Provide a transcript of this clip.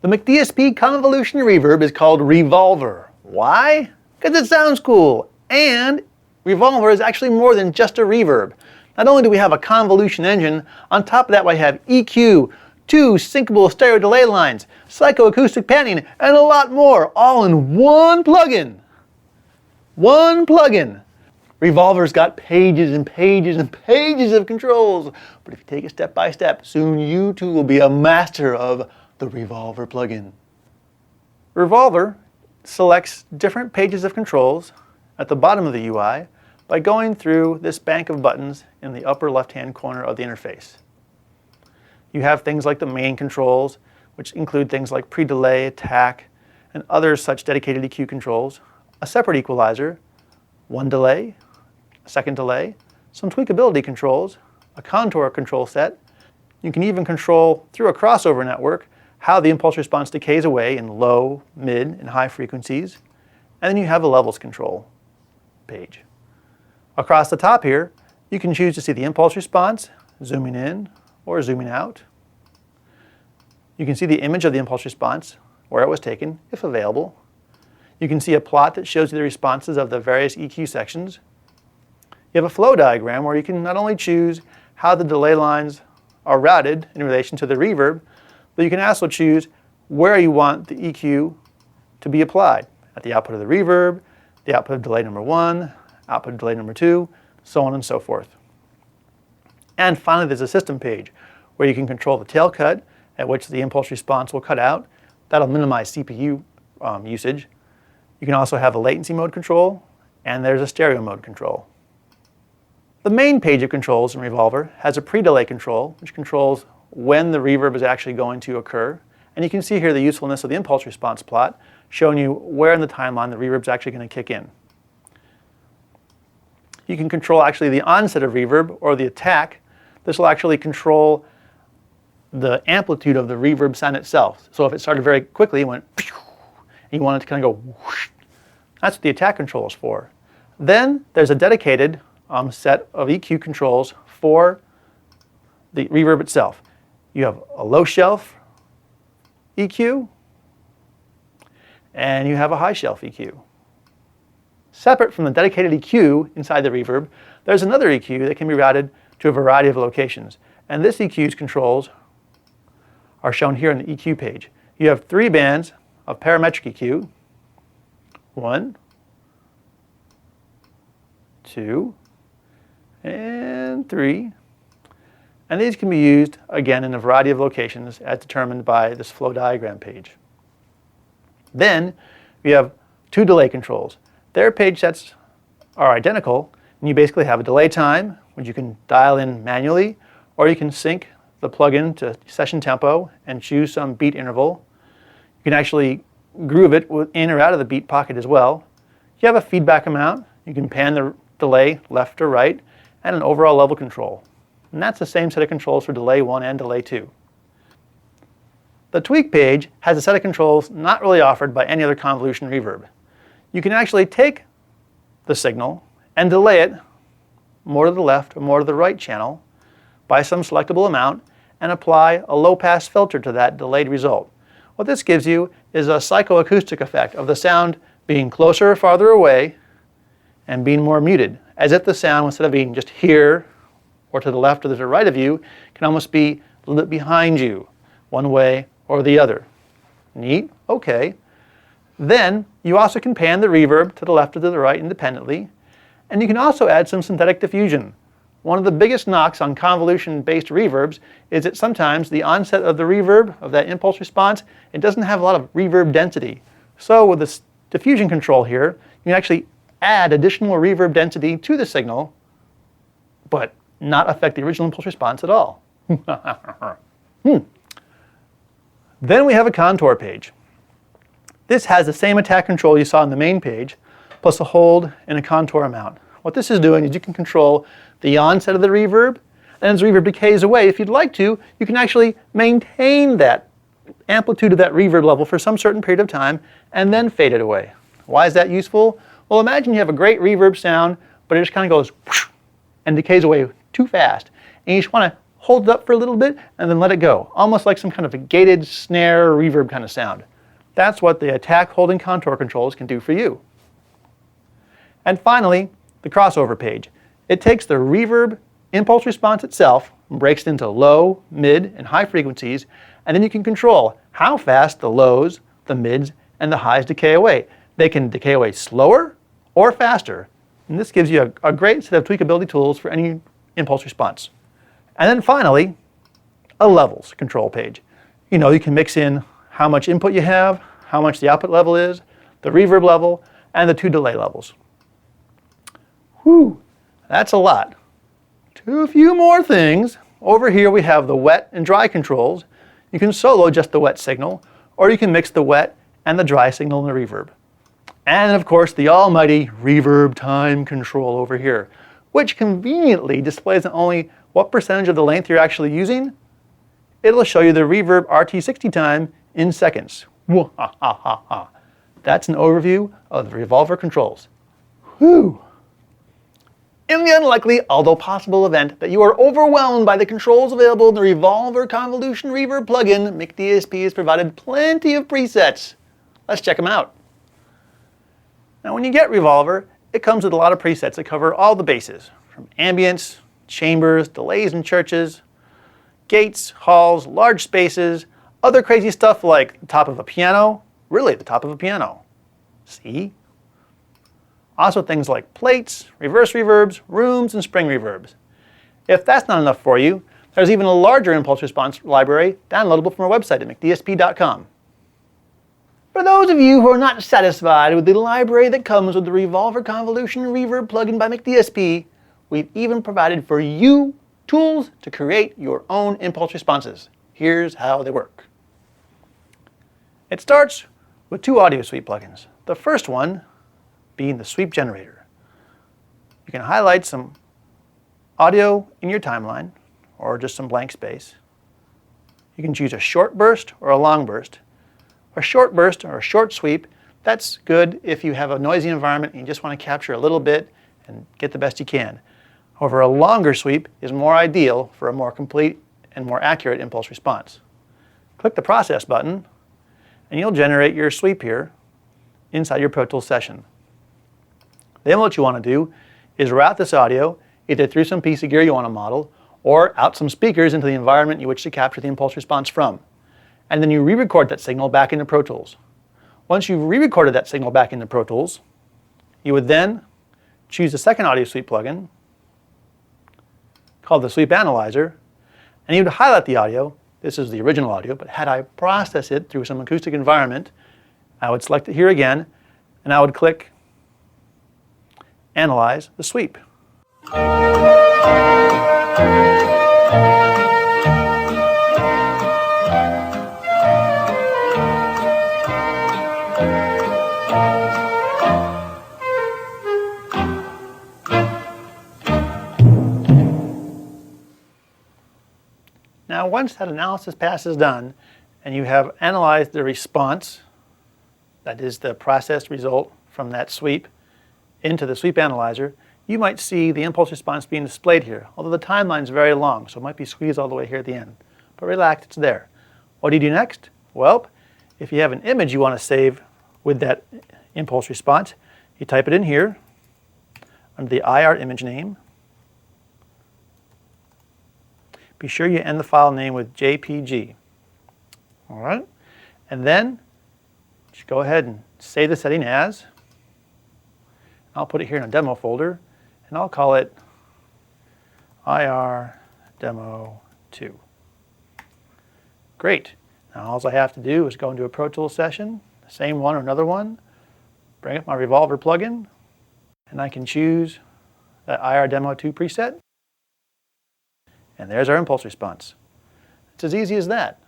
The McDSP Convolution Reverb is called Revolver. Why? Because it sounds cool, and Revolver is actually more than just a reverb. Not only do we have a convolution engine, on top of that we have EQ, 2 syncable stereo delay lines, psychoacoustic panning, and a lot more, all in one plugin. One plugin. Revolver's got pages and pages and pages of controls, but if you take it step by step, soon you too will be a master of the Revolver plugin. Revolver selects different pages of controls at the bottom of the UI by going through this bank of buttons in the upper left-hand corner of the interface. You have things like the main controls, which include things like pre-delay, attack, and other such dedicated EQ controls, a separate equalizer, one delay, a second delay, some tweakability controls, a contour control set. You can even control through a crossover network how the impulse response decays away in low, mid, and high frequencies. And then you have a levels control page. Across the top here, you can choose to see the impulse response, zooming in or zooming out. You can see the image of the impulse response, where it was taken, if available. You can see a plot that shows you the responses of the various EQ sections. You have a flow diagram where you can not only choose how the delay lines are routed in relation to the reverb, but you can also choose where you want the EQ to be applied, at the output of the reverb, the output of delay number 1, output of delay number 2, so on and so forth. And finally, there's a system page where you can control the tail cut at which the impulse response will cut out. That'll minimize CPU usage. You can also have a latency mode control, and there's a stereo mode control. The main page of controls in Revolver has a pre-delay control, which controls when the reverb is actually going to occur. And you can see here the usefulness of the impulse response plot, showing you where in the timeline the reverb is actually going to kick in. You can control actually the onset of reverb or the attack. This will actually control the amplitude of the reverb sound itself. So if it started very quickly and went, and you want it to kind of go whoosh, that's what the attack control is for. Then there's a dedicated set of EQ controls for the reverb itself. You have a low shelf EQ, and you have a high shelf EQ. Separate from the dedicated EQ inside the reverb, there's another EQ that can be routed to a variety of locations. And this EQ's controls are shown here in the EQ page. You have 3 bands of parametric EQ, 1, 2, and 3. And these can be used, again, in a variety of locations as determined by this flow diagram page. Then we have 2 delay controls. Their page sets are identical, and you basically have a delay time, which you can dial in manually, or you can sync the plugin to session tempo and choose some beat interval. You can actually groove it in or out of the beat pocket as well. You have a feedback amount. You can pan the delay left or right, and an overall level control. And that's the same set of controls for delay 1 and delay 2. The tweak page has a set of controls not really offered by any other convolution reverb. You can actually take the signal and delay it more to the left or more to the right channel by some selectable amount and apply a low-pass filter to that delayed result. What this gives you is a psychoacoustic effect of the sound being closer or farther away and being more muted, as if the sound, instead of being just here or to the left or to the right of you, can almost be a little bit behind you, one way or the other. Neat? Okay. Then you also can pan the reverb to the left or to the right independently, and you can also add some synthetic diffusion. One of the biggest knocks on convolution-based reverbs is that sometimes the onset of the reverb, of that impulse response, it doesn't have a lot of reverb density. So with this diffusion control here, you can actually add additional reverb density to the signal, but not affect the original impulse response at all. Then we have a contour page. This has the same attack control you saw on the main page, plus a hold and a contour amount. What this is doing is you can control the onset of the reverb, and as the reverb decays away, if you'd like to, you can actually maintain that amplitude of that reverb level for some certain period of time and then fade it away. Why is that useful? Well, imagine you have a great reverb sound, but it just kind of goes whoosh and decays away too fast. And you just want to hold it up for a little bit, and then let it go, almost like some kind of a gated snare reverb kind of sound. That's what the attack, hold, and contour controls can do for you. And finally, the crossover page. It takes the reverb impulse response itself, breaks it into low, mid, and high frequencies, and then you can control how fast the lows, the mids, and the highs decay away. They can decay away slower or faster, and this gives you a great set of tweakability tools for any impulse response. And then finally, a levels control page. You know, you can mix in how much input you have, how much the output level is, the reverb level, and the 2 delay levels. Whew, that's a lot. Too few more things. Over here we have the wet and dry controls. You can solo just the wet signal, or you can mix the wet and the dry signal in the reverb. And of course the almighty reverb time control over here, which conveniently displays not only what percentage of the length you're actually using, it'll show you the reverb RT60 time in seconds. That's an overview of the Revolver controls. Whew. In the unlikely, although possible event that you are overwhelmed by the controls available in the Revolver Convolution Reverb plugin, McDSP has provided plenty of presets. Let's check them out. Now when you get Revolver, it comes with a lot of presets that cover all the bases, from ambience, chambers, delays in churches, gates, halls, large spaces, other crazy stuff like the top of a piano, really the top of a piano. See? Also things like plates, reverse reverbs, rooms, and spring reverbs. If that's not enough for you, there's even a larger impulse response library downloadable from our website at McDSP.com. For those of you who are not satisfied with the library that comes with the Revolver Convolution Reverb plugin by McDSP, we've even provided for you tools to create your own impulse responses. Here's how they work. It starts with 2 audiosuite plugins. The first one being the sweep generator. You can highlight some audio in your timeline or just some blank space. You can choose a short burst or a long burst. A short burst or a short sweep, that's good if you have a noisy environment and you just want to capture a little bit and get the best you can. However, a longer sweep is more ideal for a more complete and more accurate impulse response. Click the process button and you'll generate your sweep here inside your Pro Tools session. Then what you want to do is route this audio either through some piece of gear you want to model or out some speakers into the environment you wish to capture the impulse response from. And then you re-record that signal back into Pro Tools. Once you've re-recorded that signal back into Pro Tools, you would then choose the second audiosuite plugin called the Sweep Analyzer, and you would highlight the audio. This is the original audio, but had I processed it through some acoustic environment, I would select it here again, and I would click Analyze the Sweep. Now once that analysis pass is done and you have analyzed the response, that is the processed result from that sweep, into the sweep analyzer, you might see the impulse response being displayed here, although the timeline is very long, so it might be squeezed all the way here at the end. But relax, it's there. What do you do next? Well, if you have an image you want to save with that impulse response, you type it in here under the IR image name. Be sure you end the file name with JPG. All right? And then just go ahead and save the setting as. I'll put it here in a demo folder, and I'll call it IR Demo 2. Great. Now all I have to do is go into a Pro Tools session, the same one or another one, bring up my Revolver plugin, and I can choose that IR Demo 2 preset. And there's our impulse response. It's as easy as that.